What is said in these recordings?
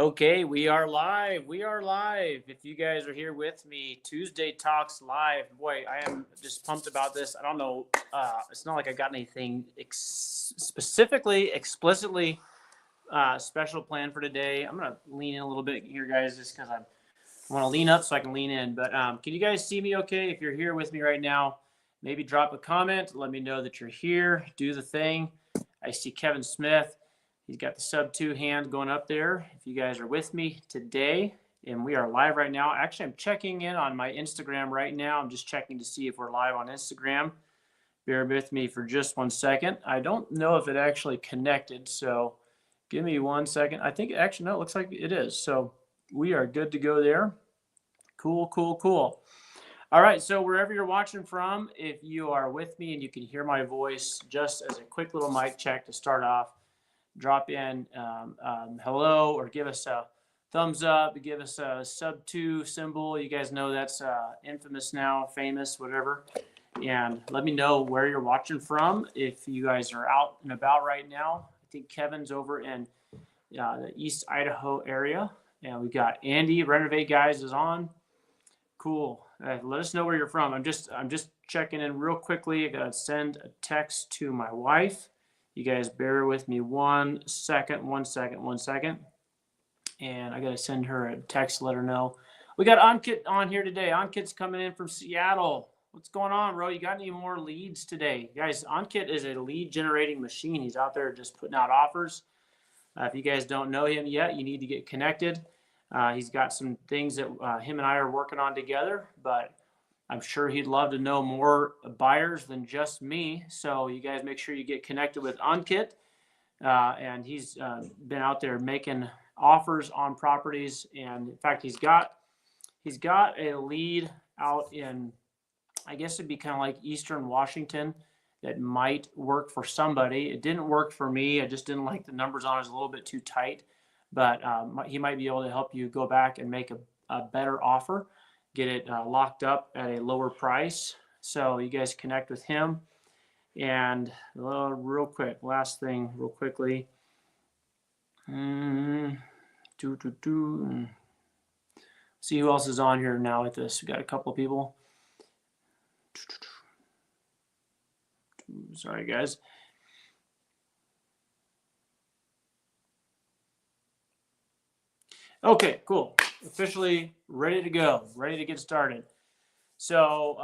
Okay, we are live. We are live. If you guys are here with me, Tuesday Talks Live. Boy, I am just pumped about this. I don't know. It's not like I got anything specifically, explicitly special plan for today. I'm going to lean in a little bit here, guys, just because I want to lean up so I can lean in. But can you guys see me okay? If you're here with me right now, maybe drop a comment. Let me know that you're here. Do the thing. I see Kevin Smith. He's got the sub 2 hand going up there. If you guys are with me today, and we are live right now. Actually, I'm checking in on my Instagram right now. I'm just checking to see if we're live on Instagram. Bear with me for just 1 second. I don't know if it actually connected, so give me 1 second. I think actually, no, it looks like it is. So we are good to go there. Cool, cool, cool. All right, so wherever you're watching from, if you are with me and you can hear my voice, just as a quick little mic check to start off, drop in hello or give us a thumbs up, give us a sub 2 symbol. You guys know that's infamous now, famous, whatever. And let me know where you're watching from. If you guys are out and about right now, I think Kevin's over in the East Idaho area. And we got Andy, Renovate Guys is on. Cool. Let us know where you're from. I'm just checking in real quickly. I gotta send a text to my wife. You guys bear with me 1 second. And I got to send her a text, let her know. We got Ankit on here today. Ankit's coming in from Seattle. What's going on, bro? You got any more leads today? Guys, Ankit is a lead generating machine. He's out there just putting out offers. If you guys don't know him yet, you need to get connected. He's got some things that him and I are working on together, but I'm sure he'd love to know more buyers than just me. So you guys make sure you get connected with Ankit. And he's been out there making offers on properties. And in fact, he's got a lead out in, I guess it'd be kind of like Eastern Washington that might work for somebody. It didn't work for me. I just didn't like the numbers on it. It was a little bit too tight. But he might be able to help you go back and make a better offer. Get it locked up at a lower price. So you guys connect with him. And real quick, last thing real quickly. See who else is on here now with this. We got a couple of people. Sorry, guys. Okay, cool. Officially ready to go, ready to get started. So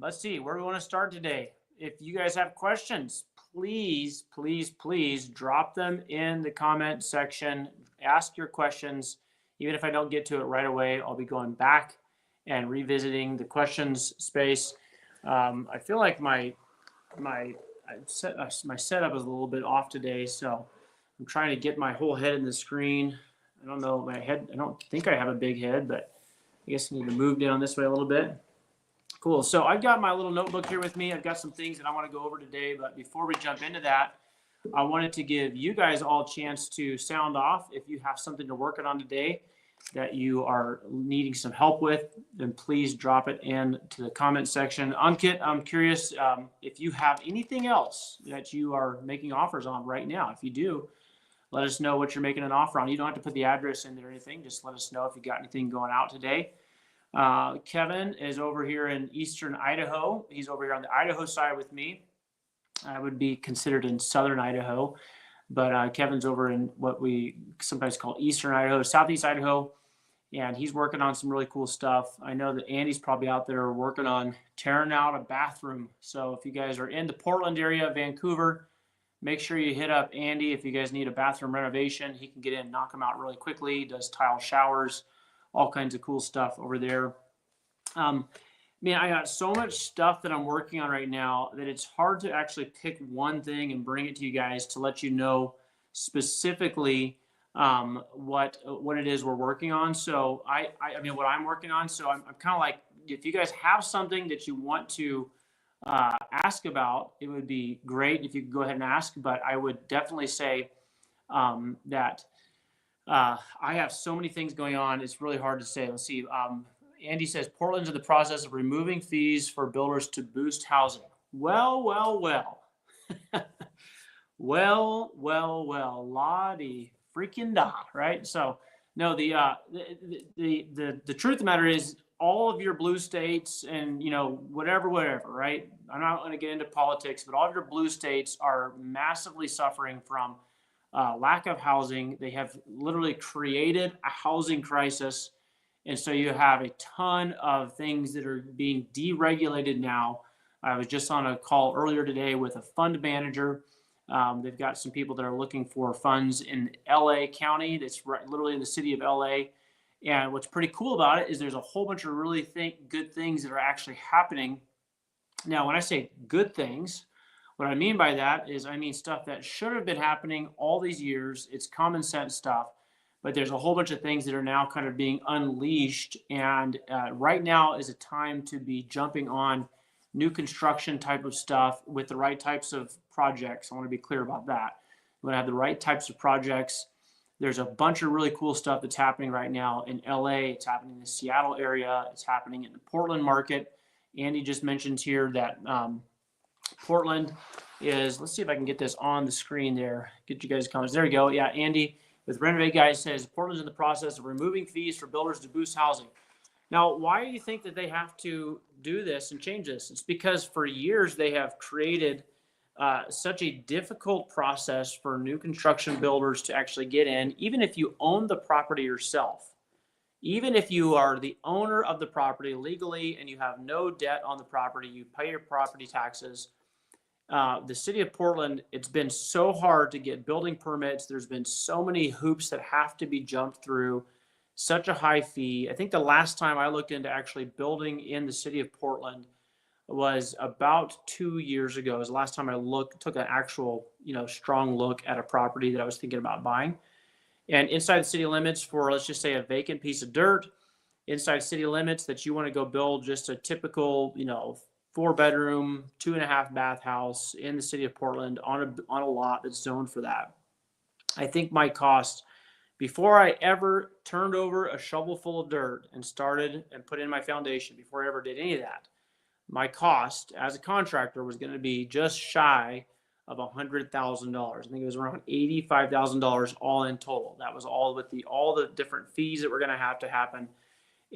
let's see, where do we want to start today? If you guys have questions, please drop them in the comment section. Ask your questions. Even if I don't get to it right away, I'll be going back and revisiting the questions space. I feel like my setup is a little bit off today, so I'm trying to get my whole head in the screen. I don't know, my head, I don't think I have a big head, but I guess I need to move down this way a little bit. Cool. So I've got my little notebook here with me. I've got some things that I want to go over today, but before we jump into that, I wanted to give you guys all a chance to sound off. If you have something to work on today that you are needing some help with, then please drop it into the comment section. Ankit, I'm curious if you have anything else that you are making offers on right now. If you do, let us know what you're making an offer on. You don't have to put the address in there or anything. Just let us know if you got anything going out today. Kevin is over here in Eastern Idaho. He's over here on the Idaho side with me. I would be considered in Southern Idaho, but Kevin's over in what we sometimes call Eastern Idaho, Southeast Idaho, and he's working on some really cool stuff. I know that Andy's probably out there working on tearing out a bathroom. So if you guys are in the Portland area, Vancouver, make sure you hit up Andy if you guys need a bathroom renovation. He can get in and knock them out really quickly. He does tile showers, all kinds of cool stuff over there. Man, I got so much stuff that I'm working on right now that it's hard to actually pick one thing and bring it to you guys to let you know specifically what it is we're working on. So I mean, what I'm working on. So I'm kind of like, if you guys have something that you want to ask about, it would be great if you could go ahead and ask. But I would definitely say that I have so many things going on. It's really hard to say. Let's see. Andy says Portland's in the process of removing fees for builders to boost housing. Well. Lottie freaking da, right? So No, the truth of the matter is all of your blue states and whatever, right? I'm not going to get into politics, but all of your blue states are massively suffering from lack of housing. They have literally created a housing crisis, and so you have a ton of things that are being deregulated now. I was just on a call earlier today with a fund manager. They've got some people that are looking for funds in LA County. That's right, literally in the city of LA. And what's pretty cool about it is there's a whole bunch of really good things that are actually happening. Now, when I say good things, what I mean by that is I mean stuff that should have been happening all these years. It's common sense stuff, but there's a whole bunch of things that are now kind of being unleashed. And right now is a time to be jumping on new construction type of stuff with the right types of projects. I want to be clear about that. You want to have the right types of projects. There's a bunch of really cool stuff that's happening right now in LA. It's happening in the Seattle area. It's happening in the Portland market. Andy just mentioned here that Portland is, let's see if I can get this on the screen there. Get you guys comments. There we go. Yeah, Andy with Renovate Guys says Portland's in the process of removing fees for builders to boost housing. Now, why do you think that they have to do this and change this? It's because for years they have created such a difficult process for new construction builders to actually get in, even if you own the property yourself. Even if you are the owner of the property legally and you have no debt on the property, you pay your property taxes. The city of Portland, it's been so hard to get building permits. There's been so many hoops that have to be jumped through, such a high fee. I think the last time I looked into actually building in the city of Portland was about 2 years ago. It was the last time I took an actual, strong look at a property that I was thinking about buying. And inside the city limits for, let's just say, a vacant piece of dirt, inside city limits that you want to go build just a typical, 4-bedroom, 2.5 bath house in the city of Portland on a lot that's zoned for that. I think my cost, before I ever turned over a shovel full of dirt and started and put in my foundation, before I ever did any of that, my cost as a contractor was going to be just shy of $100,000. I think it was around $85,000 all in total. That was all with all the different fees that were going to happen,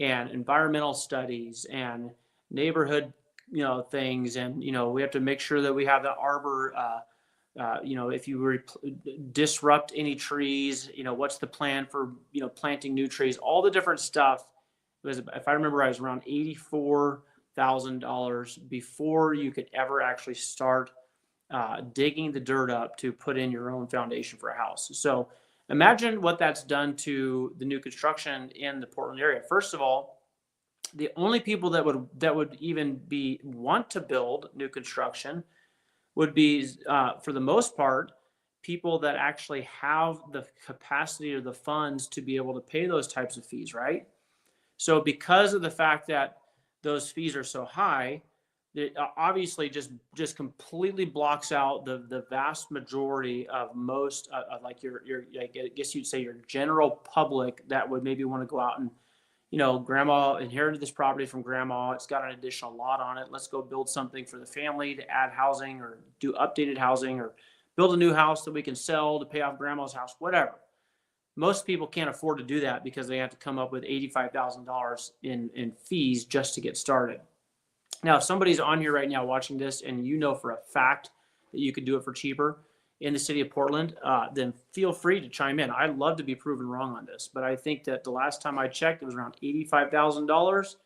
and environmental studies and neighborhood, things, and we have to make sure that we have the arbor. If you disrupt any trees, what's the plan for planting new trees? All the different stuff. If I remember, I was around $84,000 before you could ever actually start digging the dirt up to put in your own foundation for a house. So imagine what that's done to the new construction in the Portland area. First of all, the only people that would even want to build new construction would be, for the most part, people that actually have the capacity or the funds to be able to pay those types of fees, right? So because of the fact that those fees are so high, it obviously just completely blocks out the vast majority of most like your I guess you'd say your general public that would maybe want to go out and grandma inherited this property from grandma. It's got an additional lot on it. Let's go build something for the family to add housing or do updated housing or build a new house that we can sell to pay off grandma's house, whatever. Most people can't afford to do that because they have to come up with $85,000 in fees just to get started. Now, if somebody's on here right now watching this and for a fact that you could do it for cheaper in the city of Portland, then feel free to chime in. I'd love to be proven wrong on this, but I think that the last time I checked, it was around $85,000,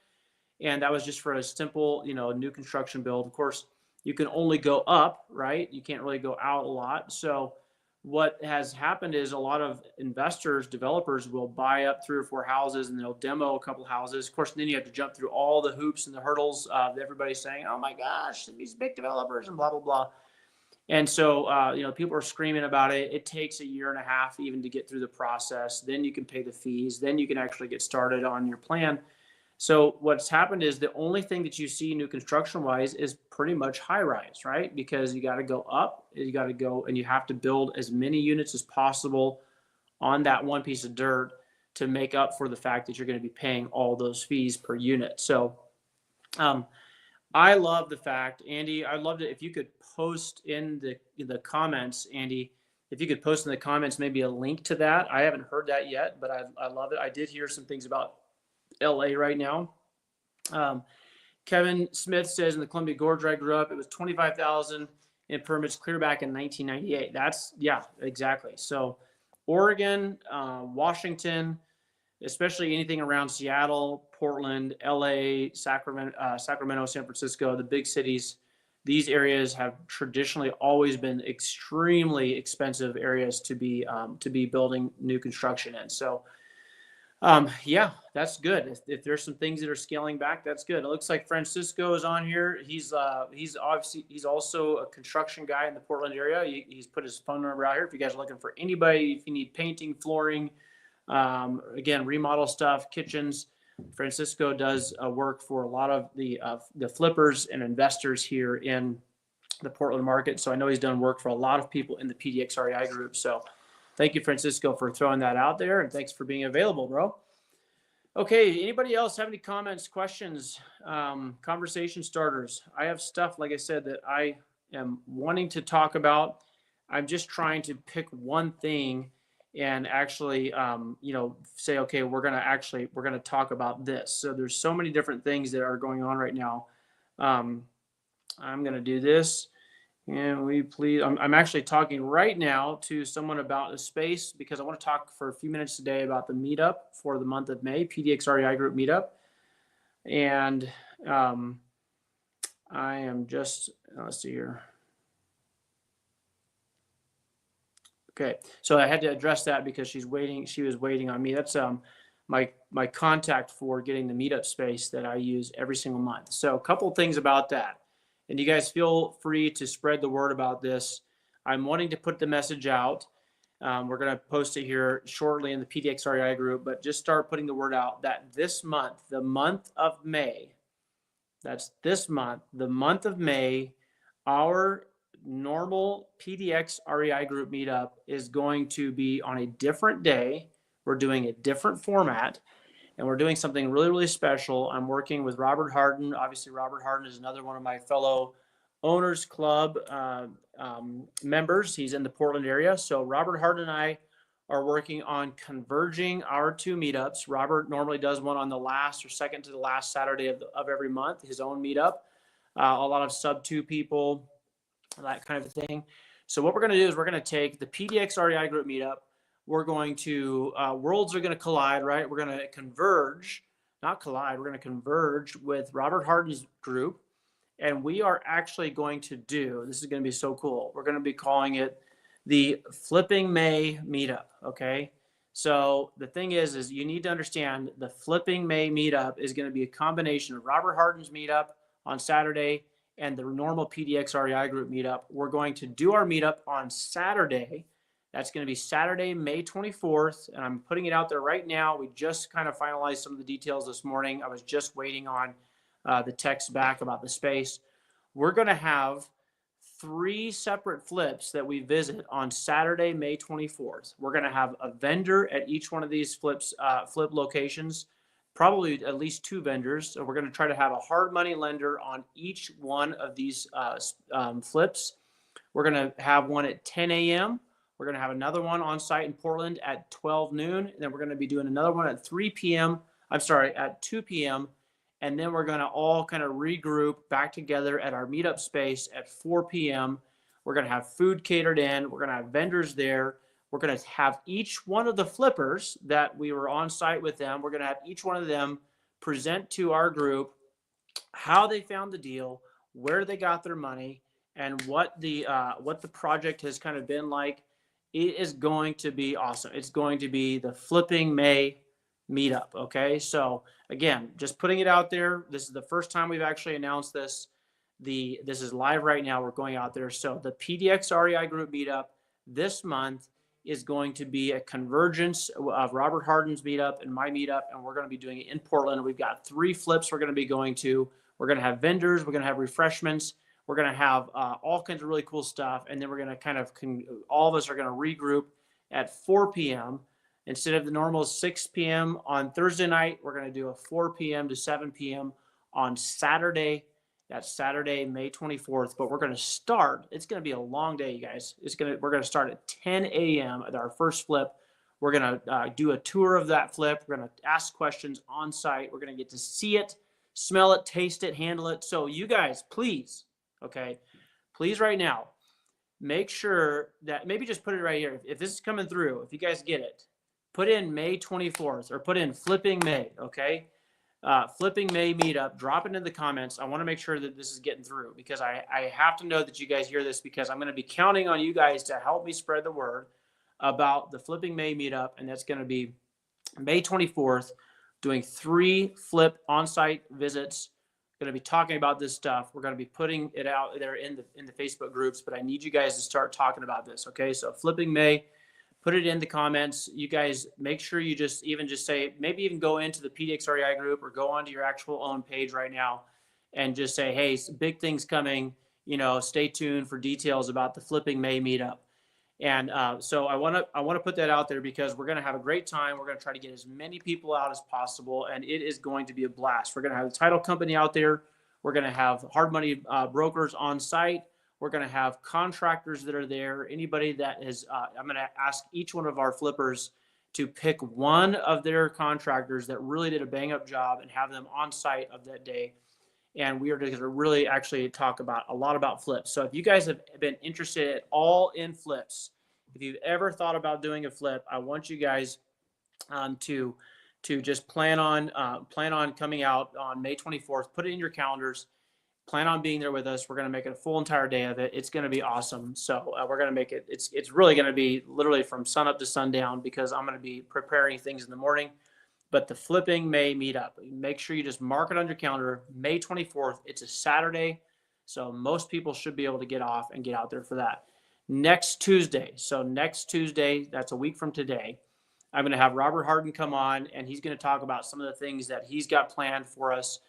and that was just for a simple, new construction build. Of course, you can only go up, right? You can't really go out a lot. So what has happened is a lot of investors, developers will buy up 3 or 4 houses and they'll demo a couple of houses. Of course, then you have to jump through all the hoops and the hurdles of everybody saying, oh my gosh, these big developers and blah, blah, blah. And so, people are screaming about it. It takes 1.5 years even to get through the process. Then you can pay the fees. Then you can actually get started on your plan. So what's happened is the only thing that you see new construction wise is pretty much high rise, right? Because you got to go up, you got to go and you have to build as many units as possible on that one piece of dirt to make up for the fact that you're going to be paying all those fees per unit. So I love the fact, Andy, I'd love to, if you could post in the comments, Andy, if you could post in the comments maybe a link to that. I haven't heard that yet, but I love it. I did hear some things about LA right now. Kevin Smith says in the Columbia Gorge where I grew up, it was 25,000 in permits clear back in 1998. That's, yeah, exactly. So Oregon, Washington, especially anything around Seattle, Portland, LA, Sacramento, San Francisco, the big cities, these areas have traditionally always been extremely expensive areas to be building new construction in. So yeah, that's good. If there's some things that are scaling back, that's good. It looks like Francisco is on here. He's also a construction guy in the Portland area. He's put his phone number out here if you guys are looking for anybody. If you need painting, flooring, again, remodel stuff, kitchens. Francisco does work for a lot of the flippers and investors here in the Portland market. So I know he's done work for a lot of people in the PDX REI group. So thank you, Francisco, for throwing that out there, and thanks for being available, bro. Okay, anybody else have any comments, questions, conversation starters? I have stuff, like I said, that I am wanting to talk about. I'm just trying to pick one thing and actually, say, okay, we're gonna talk about this. So there's so many different things that are going on right now. I'm gonna do this. And I'm actually talking right now to someone about a space because I want to talk for a few minutes today about the meetup for the month of May, PDX REI Group meetup. And I am just, let's see here. Okay, so I had to address that because she was waiting on me. That's my contact for getting the meetup space that I use every single month. So a couple things about that. And you guys feel free to spread the word about this. I'm wanting to put the message out. We're going to post it here shortly in the PDX REI group, but just start putting the word out that this month, the month of May, that's this month, the month of May, our normal PDX REI group meetup is going to be on a different day. We're doing a different format. And we're doing something really, really special. I'm working with Robert Harden. Obviously, Robert Harden is another one of my fellow Owners Club members. He's in the Portland area. So Robert Harden and I are working on converging our two meetups. Robert normally does one on the last or second to the last Saturday of every month, his own meetup. A lot of sub 2 people, that kind of thing. So what we're going to do is we're going to take the PDX REI group meetup. We're going to, worlds are going to collide, right? We're going to converge, not collide. We're going to converge with Robert Harden's group. And we are actually going to do, this is going to be so cool. We're going to be calling it the Flipping May meetup. Okay. So the thing is you need to understand the Flipping May meetup is going to be a combination of Robert Harden's meetup on Saturday and the normal PDX REI group meetup. We're going to do our meetup on Saturday. That's going to be Saturday, May 24th, and I'm putting it out there right now. We just kind of finalized some of the details this morning. I was just waiting on the text back about the space. We're going to have 3 separate flips that we visit on Saturday, May 24th. We're going to have a vendor at each one of these flip locations, probably at least 2 vendors. So we're going to try to have a hard money lender on each one of these flips. We're going to have one at 10 a.m. We're going to have another one on site in Portland at 12 noon. And then we're going to be doing another one at 3 p.m. At 2 p.m. And then we're going to all kind of regroup back together at our meetup space at 4 p.m. We're going to have food catered in. We're going to have vendors there. We're going to have each one of the flippers that we were on site with them. We're going to have each one of them present to our group how they found the deal, where they got their money, and what the project has kind of been like. It is going to be awesome. It's going to be the Flipping May meetup. Okay. So again, just putting it out there. This is the first time we've actually announced this. This is live right now. We're going out there. So the PDX REI group meetup this month is going to be a convergence of Robert Harden's meetup and my meetup. And we're going to be doing it in Portland. We've got 3 flips we're going to be going to. We're going to have vendors. We're going to have refreshments. We're going to have all kinds of really cool stuff. And then we're going to kind of, all of us are going to regroup at 4 p.m. Instead of the normal 6 p.m. on Thursday night, we're going to do a 4 p.m. to 7 p.m. on Saturday. That's Saturday, May 24th. But we're going to start. It's going to be a long day, you guys. We're going to start at 10 a.m. at our first flip. We're going to do a tour of that flip. We're going to ask questions on site. We're going to get to see it, smell it, taste it, handle it. So you guys, please, okay, please right now, make sure that maybe just put it right here. If this is coming through, if you guys get it, put in May 24th or put in Flipping May, okay? Flipping May meetup, drop it in the comments. I want to make sure that this is getting through because I have to know that you guys hear this because I'm going to be counting on you guys to help me spread the word about the Flipping May meetup. And that's going to be May 24th, doing 3 flip on-site visits. Going to be talking about this stuff. We're going to be putting it out there in the Facebook groups, but I need you guys to start talking about this. Okay. So Flipping May, put it in the comments. You guys make sure you just say, maybe even go into the PDX REI group or go onto your actual own page right now and just say, hey, some big things coming, stay tuned for details about the Flipping May meetup. And so I want to put that out there because we're going to have a great time. We're going to try to get as many people out as possible, and it is going to be a blast. We're going to have the title company out there. We're going to have hard money brokers on site. We're going to have contractors that are there. Anybody that is, I'm going to ask each one of our flippers to pick one of their contractors that really did a bang up job and have them on site of that day. And we are going to really actually talk about a lot about flips. So if you guys have been interested at all in flips, if you've ever thought about doing a flip, I want you guys to just plan on coming out on May 24th. Put it in your calendars. Plan on being there with us. We're going to make it a full entire day of it. It's going to be awesome. So we're going to make it. It's really going to be literally from sun up to sundown because I'm going to be preparing things in the morning. But the Flipping May meetup, make sure you just mark it on your calendar, May 24th. It's a Saturday, so most people should be able to get off and get out there for that. Next Tuesday, that's a week from today, I'm going to have Robert Harden come on, and he's going to talk about some of the things that he's got planned for us.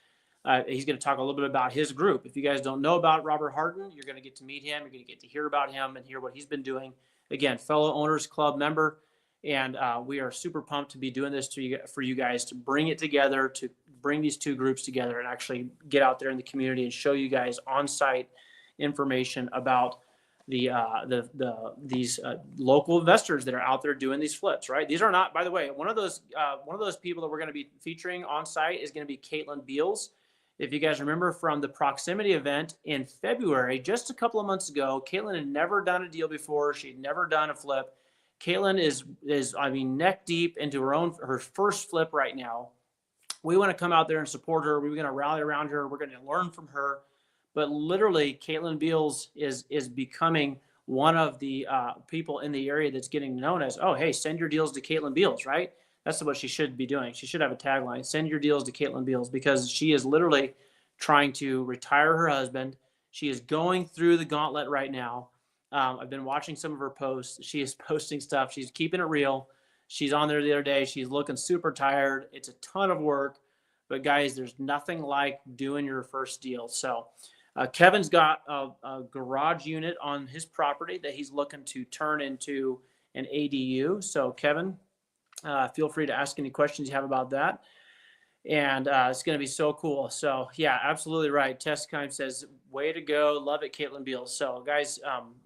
He's going to talk a little bit about his group. If you guys don't know about Robert Harden, you're going to get to meet him. You're going to get to hear about him and hear what he's been doing. Again, fellow Owners Club member. And we are super pumped to be doing this for you guys, to bring it together, to bring these two groups together and actually get out there in the community and show you guys on-site information about these local investors that are out there doing these flips, right? These are not, by the way, one of those people that we're going to be featuring on site is going to be Caitlin Beals. If you guys remember from the proximity event in February, just a couple of months ago, Caitlin had never done a deal before. She'd never done a flip. Caitlin is neck deep into her first flip right now. We want to come out there and support her. We're going to rally around her. We're going to learn from her. But literally, Caitlin Beals is becoming one of the people in the area that's getting known as, oh, hey, send your deals to Caitlin Beals, right? That's what she should be doing. She should have a tagline, send your deals to Caitlin Beals, because she is literally trying to retire her husband. She is going through the gauntlet right now. I've been watching some of her posts. She is posting stuff. She's keeping it real. She's on there the other day. She's looking super tired. It's a ton of work. But, guys, there's nothing like doing your first deal. So Kevin's got a garage unit on his property that he's looking to turn into an ADU. So, Kevin, feel free to ask any questions you have about that. And it's going to be so cool. So, yeah, absolutely right. Teskheim says, way to go. Love it, Caitlin Beals. So, guys,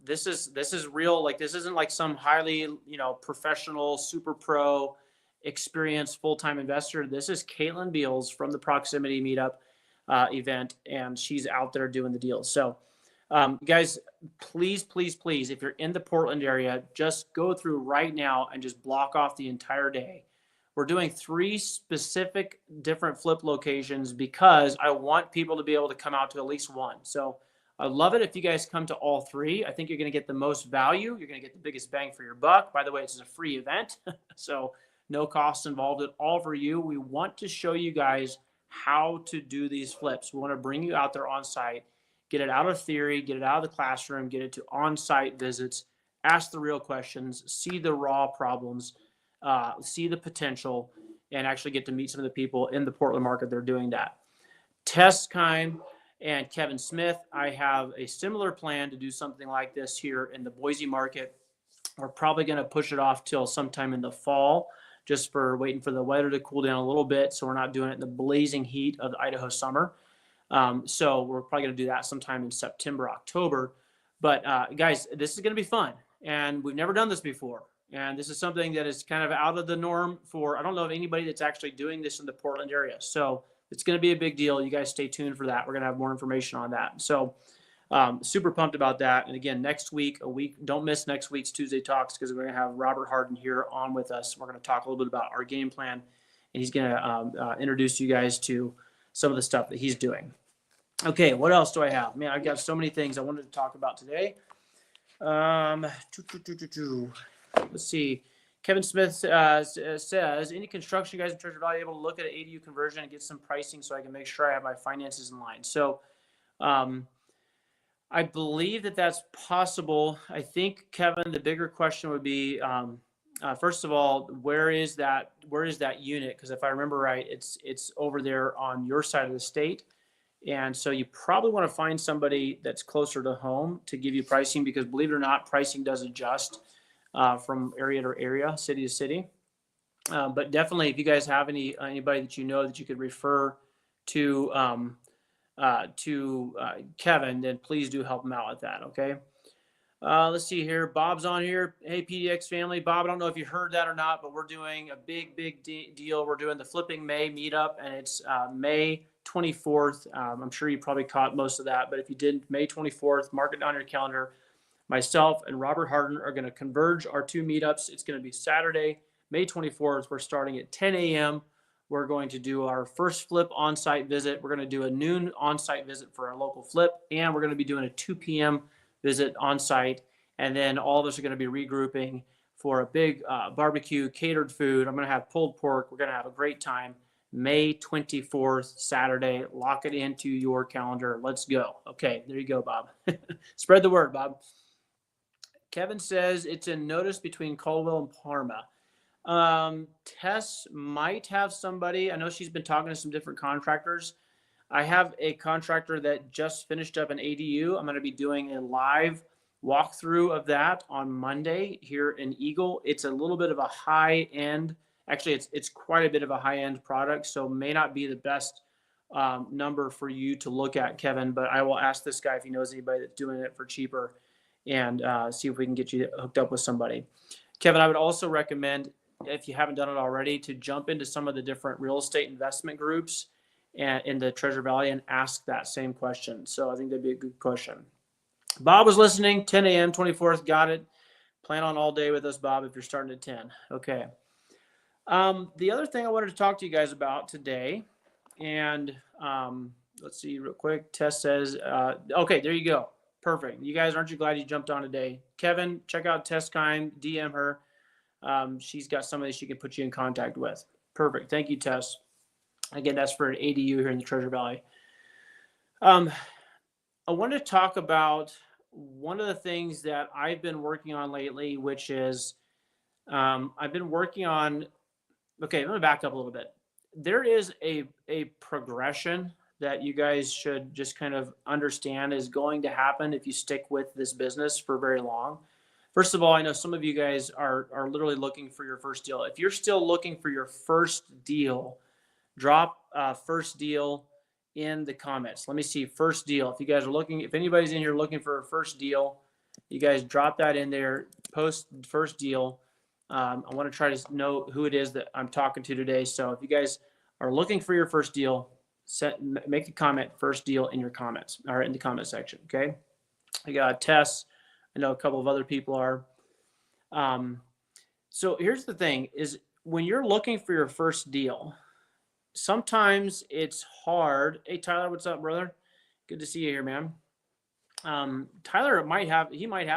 this is real. Like, this isn't like some highly, professional, super pro, experienced full-time investor. This is Caitlin Beals from the Proximity Meetup event, and she's out there doing the deals. So, guys, please, if you're in the Portland area, just go through right now and just block off the entire day. We're doing 3 specific different flip locations because I want people to be able to come out to at least one. So I love it if you guys come to all 3. I think you're going to get the most value. You're going to get the biggest bang for your buck. By the way, this is a free event, so no costs involved at all for you. We want to show you guys how to do these flips. We want to bring you out there on site, get it out of theory, get it out of the classroom, get it to on-site visits, ask the real questions, see the raw problems, see the potential, and actually get to meet some of the people in the Portland market that are doing that. Teskheim and Kevin Smith, I have a similar plan to do something like this here in the Boise market. We're probably going to push it off till sometime in the fall, just for waiting for the weather to cool down a little bit, so we're not doing it in the blazing heat of the Idaho summer. So we're probably going to do that sometime in September, October. But guys, this is going to be fun, and we've never done this before. And this is something that is kind of out of the norm for, I don't know of anybody that's actually doing this in the Portland area. So it's going to be a big deal. You guys stay tuned for that. We're going to have more information on that. So super pumped about that. And again, next week, don't miss next week's Tuesday Talks, because we're going to have Robert Harden here on with us. We're going to talk a little bit about our game plan, and he's going to introduce you guys to some of the stuff that he's doing. Okay, what else do I have? Man, I've got so many things I wanted to talk about today. Let's see. Kevin Smith says, any construction guys in Treasure Valley able to look at an ADU conversion and get some pricing so I can make sure I have my finances in line? So I believe that that's possible. I think, Kevin, the bigger question would be, first of all, where is that unit? Because if I remember right, it's over there on your side of the state. And so you probably want to find somebody that's closer to home to give you pricing, because believe it or not, pricing does adjust from area to area, city to city. But definitely, if you guys have anybody that you know that you could refer to Kevin, then please do help him out with that. Okay. Let's see here. Bob's on here. Hey, PDX family. Bob, I don't know if you heard that or not, but we're doing a big deal. We're doing the Flipping May meetup, and it's May 24th. I'm sure you probably caught most of that, but if you didn't, May 24th, mark it on your calendar. Myself and Robert Harden are going to converge our two meetups. It's going to be Saturday, May 24th. We're starting at 10 a.m. We're going to do our first flip on-site visit. We're going to do a noon on-site visit for our local flip, and we're going to be doing a 2 p.m. visit on-site. And then all of us are going to be regrouping for a big barbecue, catered food. I'm going to have pulled pork. We're going to have a great time. May 24th, Saturday. Lock it into your calendar. Let's go. Okay, there you go, Bob. Spread the word, Bob. Kevin says it's a notice between Caldwell and Parma. Tess might have somebody. I know she's been talking to some different contractors. I have a contractor that just finished up an ADU. I'm going to be doing a live walkthrough of that on Monday here in Eagle. It's a little bit of a high end. Actually, it's quite a bit of a high end product, so may not be the best number for you to look at, Kevin. But I will ask this guy if he knows anybody that's doing it for cheaper, and see if we can get you hooked up with somebody. Kevin, I would also recommend, if you haven't done it already, to jump into some of the different real estate investment groups and in the Treasure Valley and ask that same question. So I think that'd be a good question. Bob was listening, 10 a.m., 24th. Got it. Plan on all day with us, Bob, if you're starting at 10. Okay. The other thing I wanted to talk to you guys about today, and let's see real quick. Tess says, okay, there you go. Perfect. You guys, aren't you glad you jumped on today? Kevin, check out Tess Kime, DM her. She's got somebody she can put you in contact with. Perfect. Thank you, Tess. Again, that's for an ADU here in the Treasure Valley. I wanted to talk about one of the things that I've been working on lately, which is I've been working on, okay, let me back up a little bit. There is a progression that you guys should just kind of understand is going to happen if you stick with this business for very long. First of all, I know some of you guys are literally looking for your first deal. If you're still looking for your first deal, drop first deal in the comments. Let me see first deal. If you guys are looking, if anybody's in here looking for a first deal, you guys drop that in there, post first deal. I want to try to know who it is that I'm talking to today. So if you guys are looking for your first deal, make a comment first deal in your comments or in the comment section. Okay. I got Tess. I know a couple of other people are. So here's the thing is when you're looking for your first deal, sometimes it's hard. Hey, Tyler, what's up, brother? Good to see you here, man. Tyler might have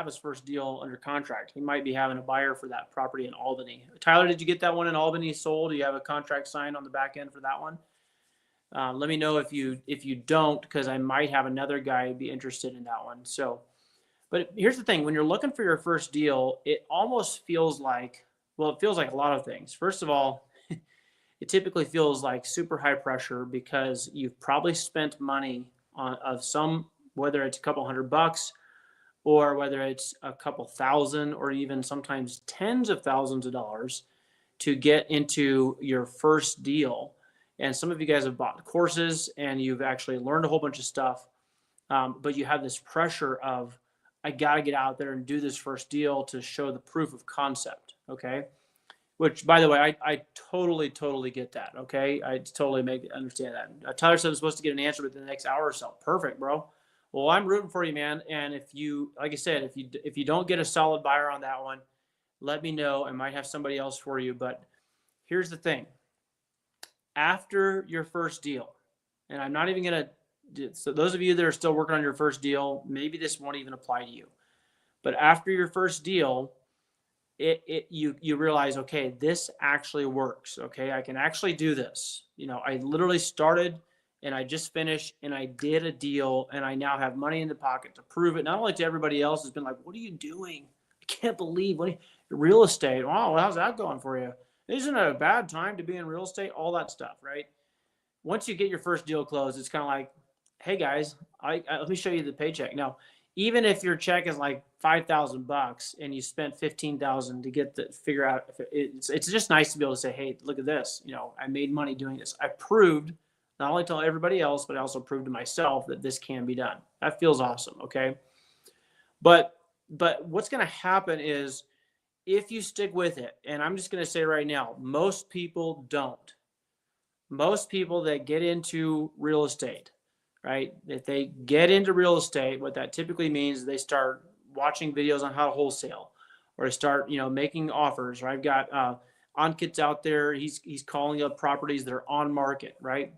his first deal under contract. He might be having a buyer for that property in Albany. Tyler, did you get that one in Albany sold? Do you have a contract signed on the back end for that one? Let me know if you don't, because I might have another guy be interested in that one. So, but here's the thing: when you're looking for your first deal, it almost feels like, well, it feels like a lot of things. First of all, it typically feels like super high pressure because you've probably spent money of some, whether it's a couple $100 or whether it's a couple thousand or even sometimes tens of thousands of dollars to get into your first deal. And some of you guys have bought courses and you've actually learned a whole bunch of stuff. But you have this pressure of, I got to get out there and do this first deal to show the proof of concept. Okay. Which, by the way, I totally, totally get that. Okay. I totally understand that. Tyler said I'm supposed to get an answer within the next hour or so. Perfect, bro. Well, I'm rooting for you, man. And if you, like I said, if you don't get a solid buyer on that one, let me know. I might have somebody else for you. But here's the thing. After your first deal, and I'm not even going to, so those of you that are still working on your first deal, maybe this won't even apply to you. But after your first deal, you realize, okay, this actually works. Okay, I can actually do this. You know, I literally started and I just finished and I did a deal and I now have money in the pocket to prove it. Not only to everybody else who's been like, what are you doing? I can't believe real estate. Wow, how's that going for you? Isn't it a bad time to be in real estate? All that stuff, right? Once you get your first deal closed, it's kind of like, hey guys, let me show you the paycheck. Now, even if your check is like $5,000 and you spent $15,000 to get the figure out, it's just nice to be able to say, hey, look at this. You know, I made money doing this. I proved not only to everybody else, but I also proved to myself that this can be done. That feels awesome. Okay. But what's going to happen is if you stick with it, and I'm just going to say right now, most people don't. Most people that get into real estate, right? If they get into real estate, what that typically means is they start watching videos on how to wholesale, or they start, you know, making offers. Right? I've got Ankit's out there. He's calling up properties that are on market, right?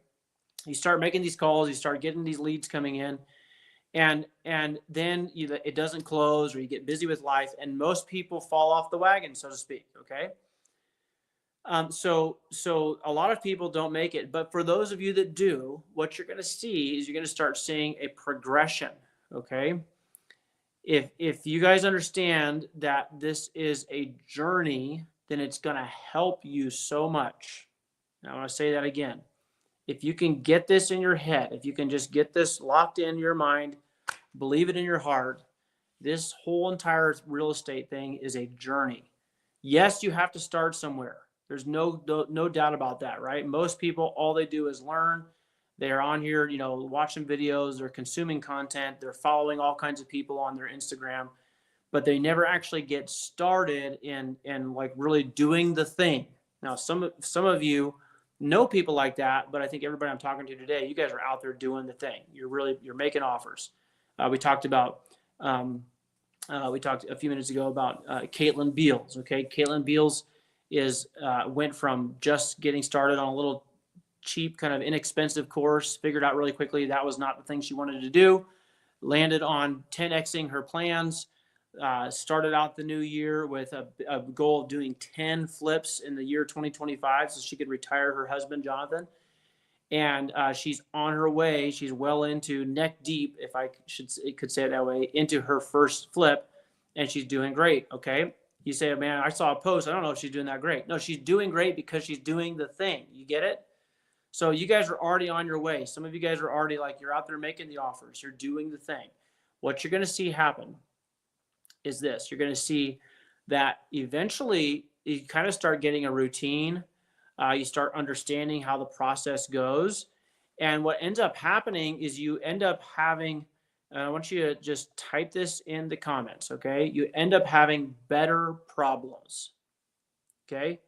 You start making these calls, you start getting these leads coming in, and then it doesn't close, or you get busy with life, and most people fall off the wagon, so to speak. Okay. So a lot of people don't make it, but for those of you that do, what you're going to see is you're going to start seeing a progression. Okay. If you guys understand that this is a journey, then it's going to help you so much. Now, I want to say that again. If you can get this in your head, if you can just get this locked in your mind, believe it in your heart, this whole entire real estate thing is a journey. Yes, you have to start somewhere. There's no doubt about that, right? Most people, all they do is learn. They're on here, you know, watching videos, they're consuming content, they're following all kinds of people on their Instagram, but they never actually get started in like really doing the thing. Now, some of you know people like that, but I think everybody I'm talking to today, you guys are out there doing the thing. You're making offers. We talked a few minutes ago about Caitlin Beals. Okay, Caitlin Beals went from just getting started on a little cheap, kind of inexpensive course, figured out really quickly that was not the thing she wanted to do, landed on 10xing her plans, started out the new year with a goal of doing 10 flips in the year 2025 so she could retire her husband, Jonathan. And she's on her way. She's well into neck deep, if I could say it that way, into her first flip, and she's doing great. Okay. You say, man, I saw a post. I don't know if she's doing that great. No, she's doing great because she's doing the thing. You get it? So you guys are already on your way. Some of you guys are already like, you're out there making the offers. You're doing the thing. What you're going to see happen is this. You're going to see that eventually you kind of start getting a routine. You start understanding how the process goes. And what ends up happening is you end up having, I want you to just type this in the comments, okay? You end up having better problems, okay?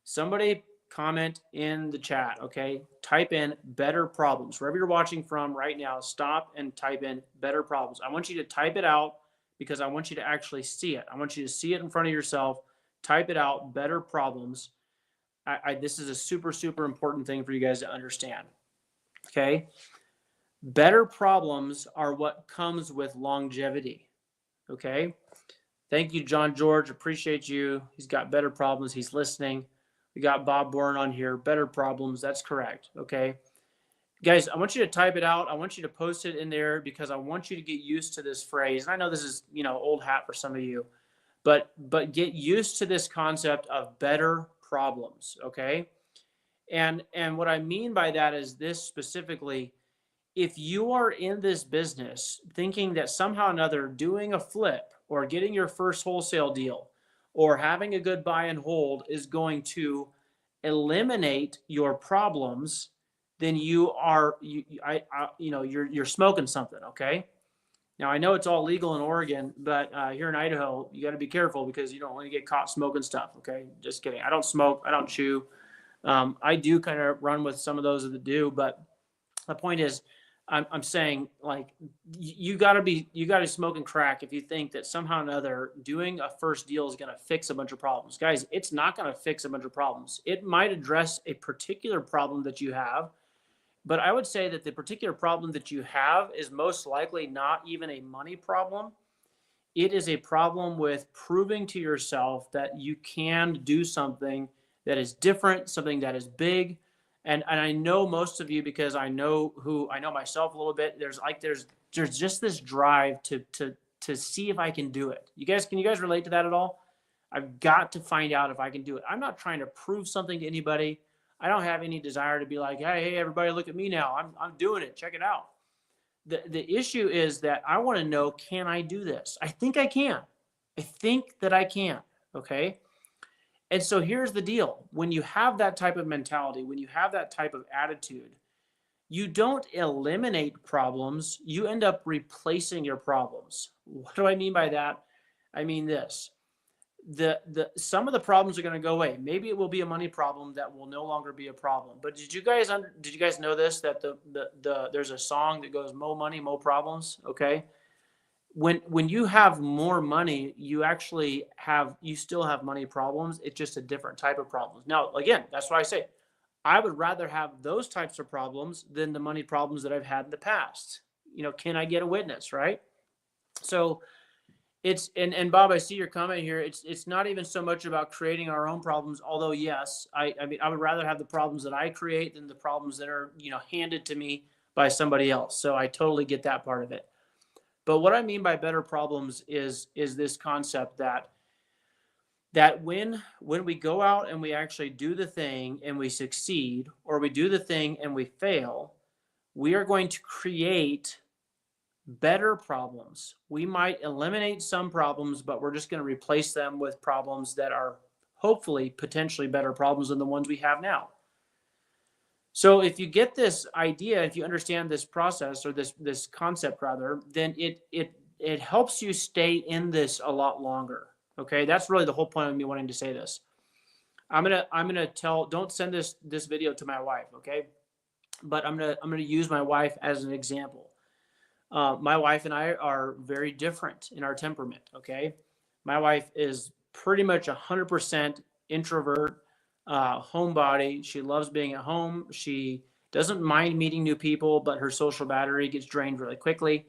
Somebody comment in the chat, okay? Type in better problems. Wherever you're watching from right now, stop and type in better problems. I want you to type it out because I want you to actually see it. I want you to see it in front of yourself. Type it out, better problems. This is a super, super important thing for you guys to understand, okay? Better problems are what comes with longevity, okay? Thank you, John George. Appreciate you. He's got better problems. He's listening. We got Bob Bourne on here. Better problems. That's correct, okay? Guys, I want you to type it out. I want you to post it in there because I want you to get used to this phrase. And I know this is, you know, old hat for some of you, but get used to this concept of better problems, okay? And what I mean by that is this specifically. If you are in this business thinking that somehow or another doing a flip or getting your first wholesale deal or having a good buy and hold is going to eliminate your problems, then you're smoking something. Okay. Now I know it's all legal in Oregon, but here in Idaho, you got to be careful because you don't want to get caught smoking stuff. Okay. Just kidding. I don't smoke. I don't chew. I do kind of run with some of those that do, but the point is, I'm saying, like, you gotta be smoking crack if you think that somehow or another doing a first deal is gonna fix a bunch of problems. Guys, it's not gonna fix a bunch of problems. It might address a particular problem that you have, but I would say that the particular problem that you have is most likely not even a money problem. It is a problem with proving to yourself that you can do something that is different, something that is big. And I know most of you, because I know myself a little bit. There's just this drive to see if I can do it. Can you guys relate to that at all? I've got to find out if I can do it. I'm not trying to prove something to anybody. I don't have any desire to be like, hey, everybody, look at me now. I'm doing it. Check it out. The issue is that I want to know, can I do this? I think I can. I think that I can. Okay. And so here's the deal. When you have that type of mentality, when you have that type of attitude, you don't eliminate problems. You end up replacing your problems. What do I mean by that? I mean this. Some of the problems are going to go away. Maybe it will be a money problem that will no longer be a problem. But did you guys know this, that there's a song that goes, "Mo money, mo problems"? Okay. When you have more money, you still have money problems. It's just a different type of problems. Now, again, that's why I say I would rather have those types of problems than the money problems that I've had in the past. Can I get a witness, right? So and Bob, I see your comment here. It's not even so much about creating our own problems, although yes, I mean, I would rather have the problems that I create than the problems that are, handed to me by somebody else. So I totally get that part of it. But what I mean by better problems is this concept that when we go out and we actually do the thing and we succeed, or we do the thing and we fail, we are going to create better problems. We might eliminate some problems, but we're just going to replace them with problems that are hopefully potentially better problems than the ones we have now. So if you get this idea, if you understand this process, or this concept rather, then it helps you stay in this a lot longer. Okay, that's really the whole point of me wanting to say this. I'm gonna tell. Don't send this video to my wife, okay? But I'm gonna use my wife as an example. My wife and I are very different in our temperament. Okay, my wife is pretty much 100% introvert, homebody. She loves being at home. She doesn't mind meeting new people, but her social battery gets drained really quickly.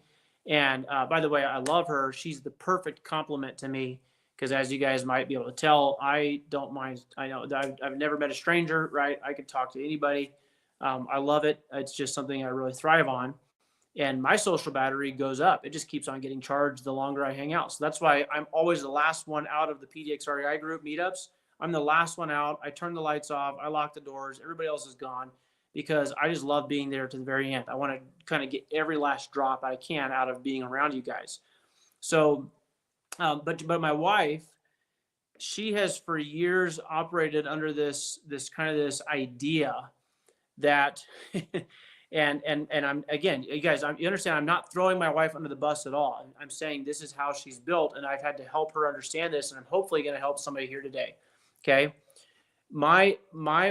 And by the way, I love her. She's the perfect complement to me, because as you guys might be able to tell, I don't mind. I know that I've never met a stranger, right? I could talk to anybody. I love it. It's just something I really thrive on. And my social battery goes up. It just keeps on getting charged the longer I hang out. So that's why I'm always the last one out of the PDX group meetups. I'm the last one out. I turn the lights off. I lock the doors. Everybody else is gone, because I just love being there to the very end. I want to kind of get every last drop I can out of being around you guys. So, but my wife, she has for years operated under this idea that and I'm, again, you guys, you understand, I'm not throwing my wife under the bus at all. I'm saying this is how she's built, and I've had to help her understand this, and I'm hopefully going to help somebody here today. Okay. My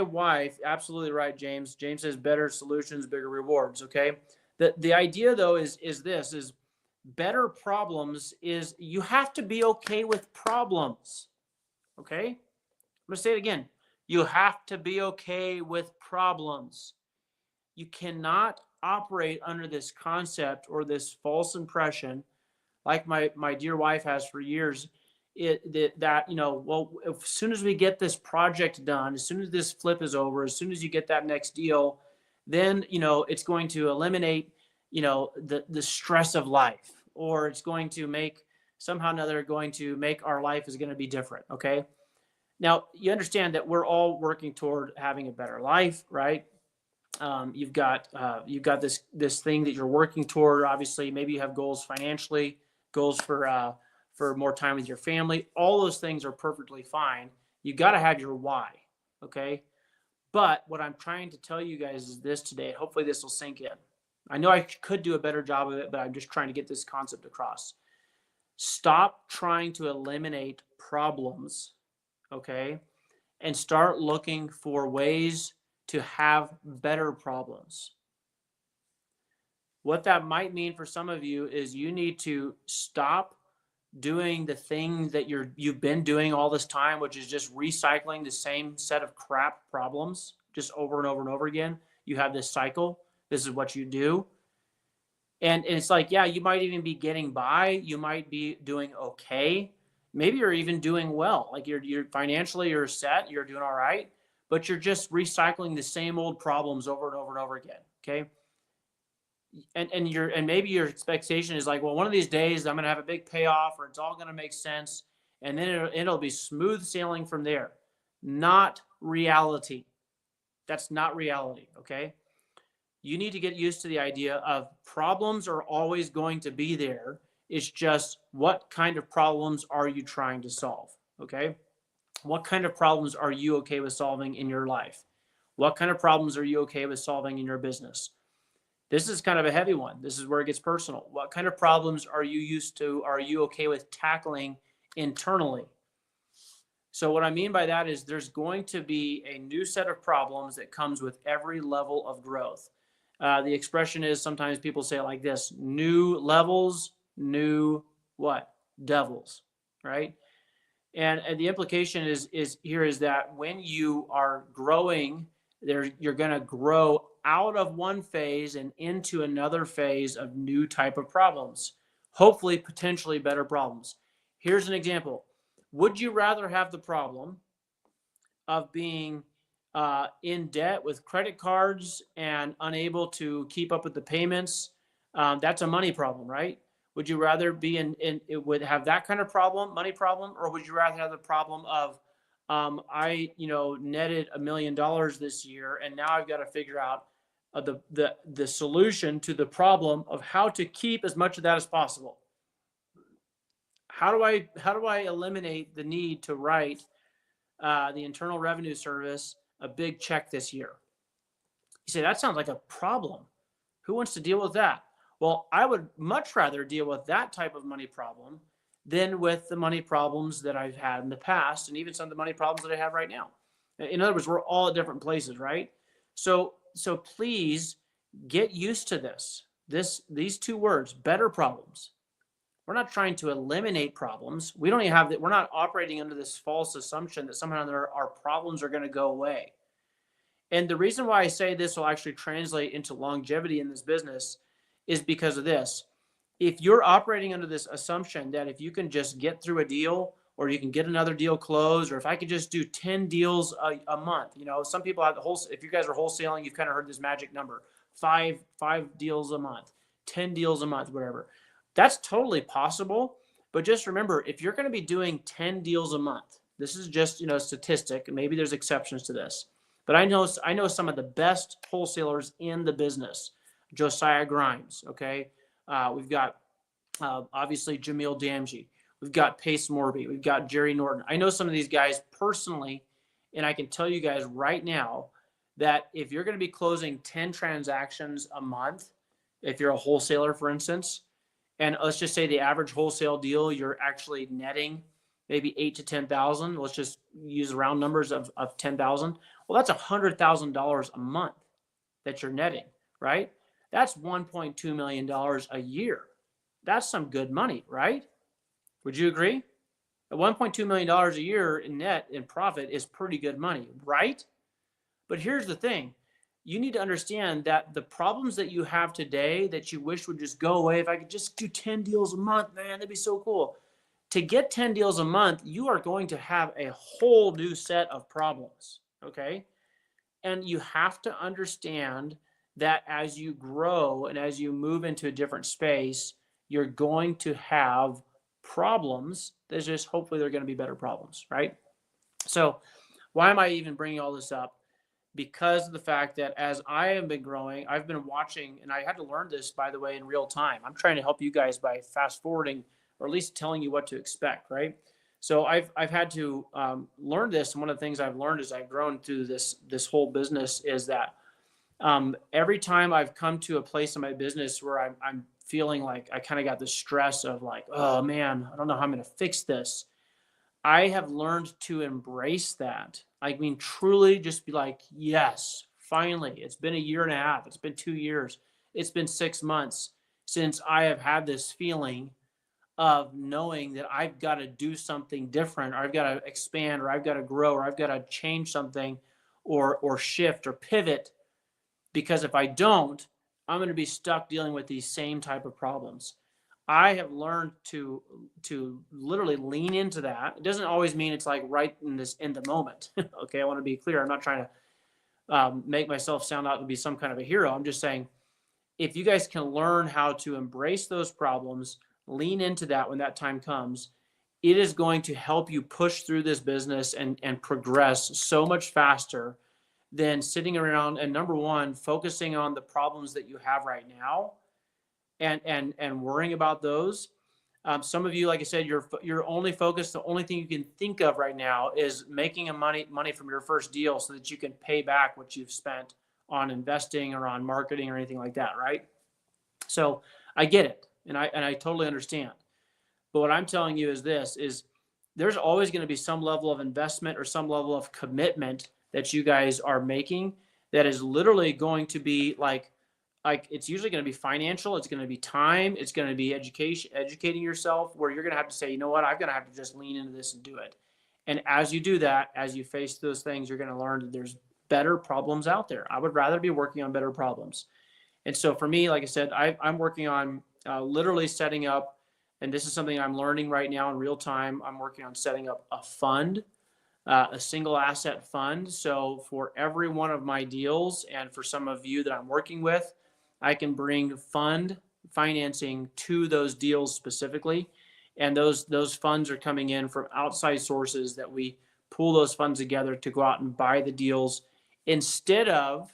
wife, absolutely right, James. James says better solutions, bigger rewards. Okay. The idea though is better problems is you have to be okay with problems. Okay. I'm going to say it again. You have to be okay with problems. You cannot operate under this concept or this false impression, like my dear wife has for years, that well, as soon as we get this project done, as soon as this flip is over, as soon as you get that next deal, then it's going to eliminate the stress of life, or it's going to make somehow or another going to make our life is going to be different. Okay. Now you understand that we're all working toward having a better life, right? You've got this thing that you're working toward. Obviously, maybe you have goals financially, goals for more time with your family. All those things are perfectly fine. You got to have your why. Okay. But what I'm trying to tell you guys is this today. Hopefully this will sink in. I know I could do a better job of it, but I'm just trying to get this concept across. Stop trying to eliminate problems, okay? And start looking for ways to have better problems. What that might mean for some of you is you need to stop doing the thing that you've been doing all this time, which is just recycling the same set of crap problems just over and over and over again. You have this cycle. This is what you do. And it's like, yeah, you might even be getting by. You might be doing okay. Maybe you're even doing well. Like you're financially, you're set, you're doing all right, but you're just recycling the same old problems over and over and over again. Okay. And maybe your expectation is like, well, one of these days I'm going to have a big payoff or it's all going to make sense. And then it'll be smooth sailing from there. Not reality. That's not reality. Okay. You need to get used to the idea of problems are always going to be there. It's just what kind of problems are you trying to solve? Okay. What kind of problems are you okay with solving in your life? What kind of problems are you okay with solving in your business? This is kind of a heavy one. This is where it gets personal. What kind of problems are you okay with tackling internally? So what I mean by that is there's going to be a new set of problems that comes with every level of growth. The expression is sometimes people say it like this: new levels, new what? Devils, right? And the implication is here is that when you are growing, you're going to grow out of one phase and into another phase of new type of problems, hopefully potentially better problems. Here's an example. Would you rather have the problem of being in debt with credit cards and unable to keep up with the payments? That's a money problem, right? Would you rather be it would have that kind of problem, money problem, or would you rather have the problem of I netted $1 million this year and now I've got to figure out the solution to the problem of how to keep as much of that as possible. How do I eliminate the need to write the Internal Revenue Service a big check this year? You say, that sounds like a problem. Who wants to deal with that? Well, I would much rather deal with that type of money problem than with the money problems that I've had in the past, and even some of the money problems that I have right now. In other words, we're all at different places, right? So please get used to these two words, better problems. We're not trying to eliminate problems. We don't even have that. We're not operating under this false assumption that somehow our problems are going to go away. And the reason why I say this will actually translate into longevity in this business is because of this. If you're operating under this assumption that if you can just get through a deal or you can get another deal closed, or if I could just do 10 deals a month, some people have if you guys are wholesaling, you've kind of heard this magic number, five deals a month, 10 deals a month, whatever. That's totally possible. But just remember, if you're going to be doing 10 deals a month, this is just, a statistic, and maybe there's exceptions to this. But I know some of the best wholesalers in the business. Josiah Grimes, okay? We've got obviously Jamil Damji. We've got Pace Morby. We've got Jerry Norton. I know some of these guys personally, and I can tell you guys right now that if you're going to be closing 10 transactions a month, if you're a wholesaler, for instance, and let's just say the average wholesale deal, you're actually netting maybe 8 to 10,000. Let's just use round numbers of 10,000. Well, that's $100,000 a month that you're netting, right? That's $1.2 million a year. That's some good money, right? Would you agree? At $1.2 million a year in net in profit is pretty good money, right? But here's the thing. You need to understand that the problems that you have today that you wish would just go away, if I could just do 10 deals a month, man, that'd be so cool. To get 10 deals a month, you are going to have a whole new set of problems, okay? And you have to understand that as you grow and as you move into a different space, you're going to have problems. There's just hopefully they're going to be better problems, right? So why am I even bringing all this up? Because of the fact that as I have been growing, I've been watching, and I had to learn this, by the way, in real time. I'm trying to help you guys by fast forwarding or at least telling you what to expect, right? So I've had to learn this. And one of the things I've learned as I've grown through this whole business is that every time I've come to a place in my business where I'm feeling like I kind of got the stress of like, oh man, I don't know how I'm going to fix this. I have learned to embrace that. I mean, truly just be like, yes, finally, it's been a year and a half. It's been 2 years. It's been 6 months since I have had this feeling of knowing that I've got to do something different, or I've got to expand, or I've got to grow, or I've got to change something, or shift or pivot. Because if I don't, I'm going to be stuck dealing with these same type of problems. I have learned to literally lean into that. It doesn't always mean it's like right in the moment. Okay, I want to be clear. I'm not trying to make myself sound out to be some kind of a hero. I'm just saying, if you guys can learn how to embrace those problems, lean into that when that time comes, it is going to help you push through this business and progress so much faster than sitting around and, number one, focusing on the problems that you have right now and worrying about those. Some of you, like I said, you're only focused. The only thing you can think of right now is making money from your first deal so that you can pay back what you've spent on investing or on marketing or anything like that, right? So I get it, and I totally understand. But what I'm telling you is this: is there's always going to be some level of investment or some level of commitment that you guys are making that is literally going to be like it's usually going to be financial, it's going to be time, it's going to be educating yourself, where you're going to have to say, you know what, I'm going to have to just lean into this and do it. And as you do that, as you face those things, you're going to learn that there's better problems out there. I would rather be working on better problems. And so for me, like I said, I'm working on literally setting up, and this is something I'm learning right now in real time. I'm working on setting up a fund, a single asset fund. So for every one of my deals, and for some of you that I'm working with, I can bring fund financing to those deals specifically. And those funds are coming in from outside sources that we pool those funds together to go out and buy the deals instead of,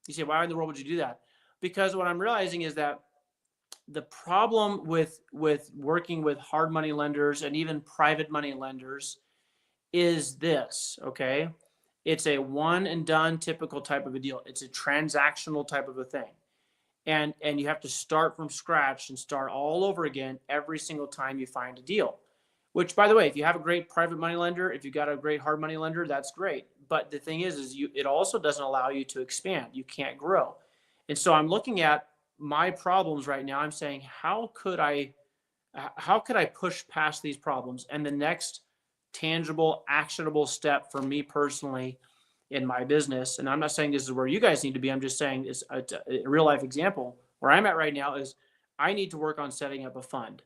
you say, why in the world would you do that? Because what I'm realizing is that the problem with working with hard money lenders and even private money lenders is this, okay? It's a one and done typical type of a deal. It's a transactional type of a thing. And you have to start from scratch and start all over again every single time you find a deal. Which, by the way, if you have a great private money lender, if you've got a great hard money lender, that's great. But the thing is it also doesn't allow you to expand. You can't grow. And so I'm looking at my problems right now. I'm saying, how could I push past these problems? And the next tangible, actionable step for me personally in my business, and I'm not saying this is where you guys need to be, I'm just saying it's a real life example where I'm at right now, is I need to work on setting up a fund.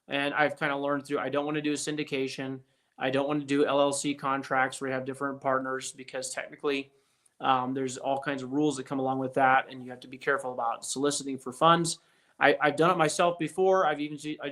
And I've kind of learned through, I don't want to do a syndication. I don't want to do LLC contracts where you have different partners, because technically there's all kinds of rules that come along with that, and you have to be careful about soliciting for funds. I've done it myself before. I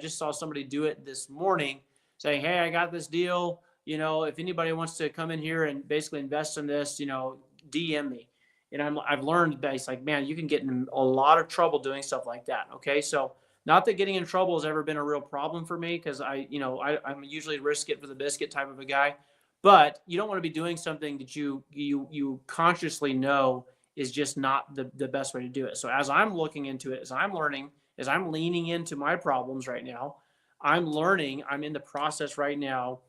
just saw somebody do it this morning, saying, hey, I got this deal. You know, if anybody wants to come in here and basically invest in this, you know, DM me. And I've learned that it's like, man, you can get in a lot of trouble doing stuff like that. Okay. So not that getting in trouble has ever been a real problem for me, because I'm usually risk it for the biscuit type of a guy. But you don't want to be doing something that you consciously know is just not the best way to do it. So as I'm looking into it, as I'm learning, as I'm leaning into my problems right now, I'm in the process right now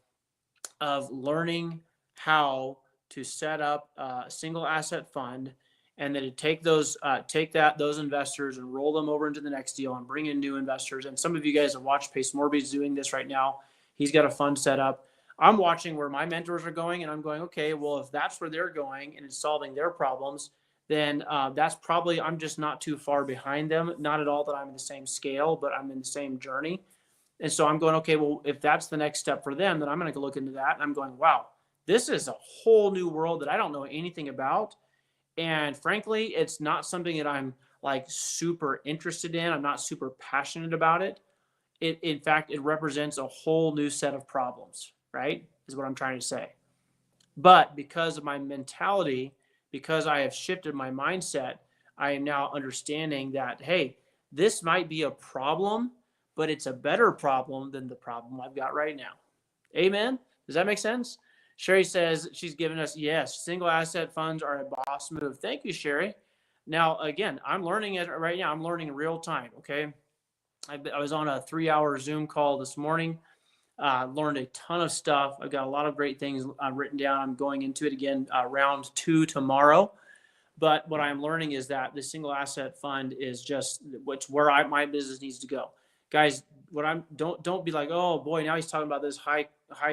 of learning how to set up a single asset fund, and then to take those investors and roll them over into the next deal and bring in new investors. And some of you guys have watched Pace Morby's doing this right now. He's got a fund set up. I'm watching where my mentors are going, and I'm going, okay, well, if that's where they're going and it's solving their problems, then that's probably, I'm just not too far behind them. Not at all that I'm in the same scale, but I'm in the same journey. And so I'm going, okay, well, if that's the next step for them, then I'm going to look into that. And I'm going, wow, this is a whole new world that I don't know anything about. And frankly, it's not something that I'm like super interested in. I'm not super passionate about it. In fact, it represents a whole new set of problems, right? Is what I'm trying to say. But because of my mentality, because I have shifted my mindset, I am now understanding that, hey, this might be a problem, but it's a better problem than the problem I've got right now. Amen. Does that make sense? Sherry says she's given us, yes, single asset funds are a boss move. Thank you, Sherry. Now, again, I'm learning it right now. I'm learning real time. Okay. I was on a 3-hour Zoom call this morning. Learned a ton of stuff. I've got a lot of great things written down. I'm going into it again, round 2 tomorrow. But what I'm learning is that the single asset fund is just where my business needs to go, guys. Don't be like, oh boy, now he's talking about this high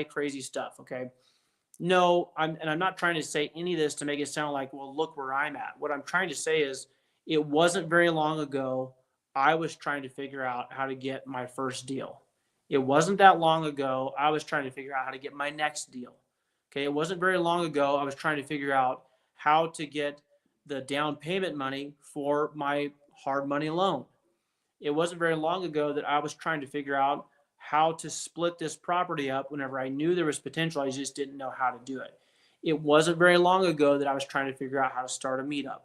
crazy stuff. Okay, no, I'm not trying to say any of this to make it sound like, well, look where I'm at. What I'm trying to say is, it wasn't very long ago I was trying to figure out how to get my first deal. It wasn't that long ago I was trying to figure out how to get my next deal. Okay, it wasn't very long ago I was trying to figure out how to get the down payment money for my hard money loan. It wasn't very long ago that I was trying to figure out how to split this property up whenever I knew there was potential. I just didn't know how to do it. It wasn't very long ago that I was trying to figure out how to start a meetup.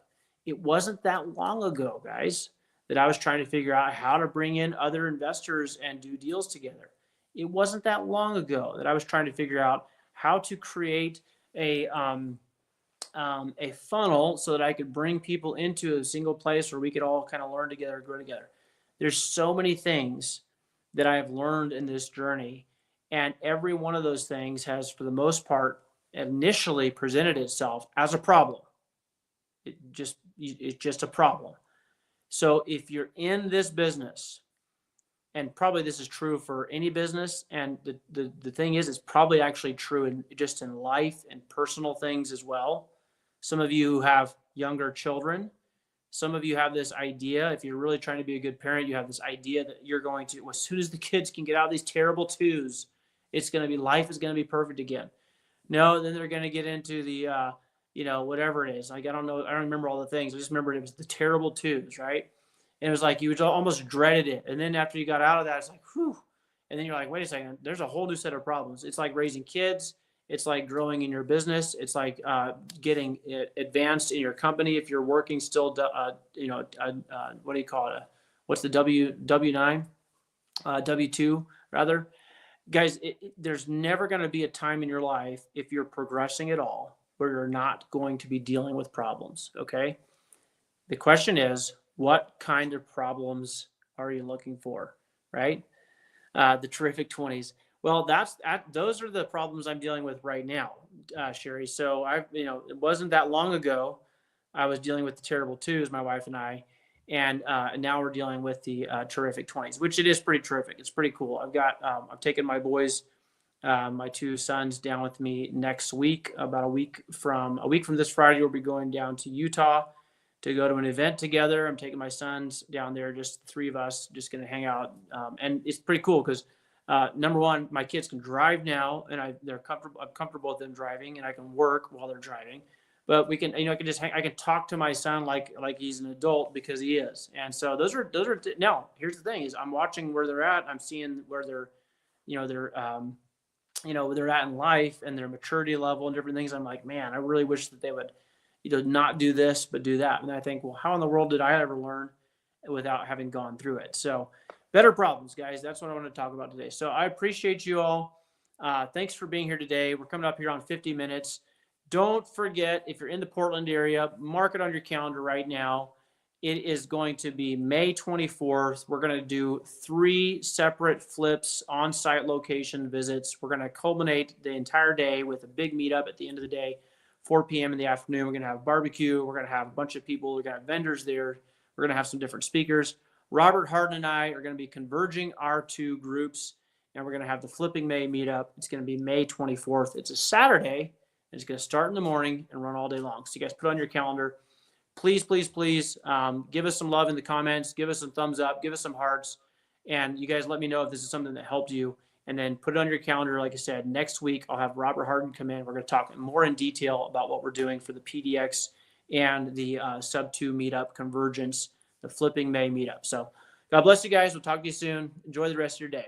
It wasn't that long ago, guys, that I was trying to figure out how to bring in other investors and do deals together. It wasn't that long ago that I was trying to figure out how to create a funnel so that I could bring people into a single place where we could all kind of learn together, grow together. There's so many things that I have learned in this journey, and every one of those things has, for the most part, initially presented itself as a problem. It's just a problem. So if you're in this business, and probably this is true for any business, and the thing is, it's probably actually true in life and personal things as well. Some of you have younger children. Some of you have this idea, if you're really trying to be a good parent, you have this idea that you're going to, as soon as the kids can get out of these terrible twos, life is going to be perfect again. No, then they're going to get into the, whatever it is. Like, I don't know. I don't remember all the things. I just remember it was the terrible twos, right? And it was like, you almost dreaded it. And then after you got out of that, it's like, whew. And then you're like, wait a second, there's a whole new set of problems. It's like raising kids. It's like growing in your business. It's like getting advanced in your company. If you're working still, what do you call it? What's the W-9? W-2 rather. Guys, there's never going to be a time in your life, if you're progressing at all, where you're not going to be dealing with problems, okay? The question is, what kind of problems are you looking for, right? The terrific 20s. Well, those are the problems I'm dealing with right now, Sherry. So it wasn't that long ago I was dealing with the terrible twos, my wife and I, and now we're dealing with the terrific 20s, which it is pretty terrific. It's pretty cool. I've taken my boys, my 2 sons, down with me next week. About a week from this Friday, we'll be going down to Utah to go to an event together. I'm taking my sons down there, just the 3 of us, just going to hang out, and it's pretty cool because. Number one, my kids can drive now, and they're comfortable. I'm comfortable with them driving, and I can work while they're driving. But we can, I can talk to my son like he's an adult, because he is. And so those are. Now, here's the thing: is I'm watching where they're at. I'm seeing where they're at in life and their maturity level and different things. I'm like, man, I really wish that they would, not do this but do that. And I think, well, how in the world did I ever learn without having gone through it? So. Better problems, guys. That's what I want to talk about today. So I appreciate you all. Thanks for being here today. We're coming up here on 50 minutes. Don't forget, if you're in the Portland area, mark it on your calendar right now. It is going to be May 24th. We're going to do 3 separate flips, on-site location visits. We're going to culminate the entire day with a big meetup at the end of the day, 4 p.m. in the afternoon. We're going to have barbecue. We're going to have a bunch of people. We're going to have vendors there. We're going to have some different speakers. Robert Harden and I are going to be converging our 2 groups, and we're going to have the Flipping May meetup. It's going to be May 24th. It's a Saturday, and it's going to start in the morning and run all day long. So you guys put it on your calendar. Please, please, please give us some love in the comments. Give us some thumbs up. Give us some hearts. And you guys let me know if this is something that helped you. And then put it on your calendar. Like I said, next week I'll have Robert Harden come in. We're going to talk more in detail about what we're doing for the PDX and the Sub 2 meetup convergence, the Flipping May meetup. So God bless you guys. We'll talk to you soon. Enjoy the rest of your day.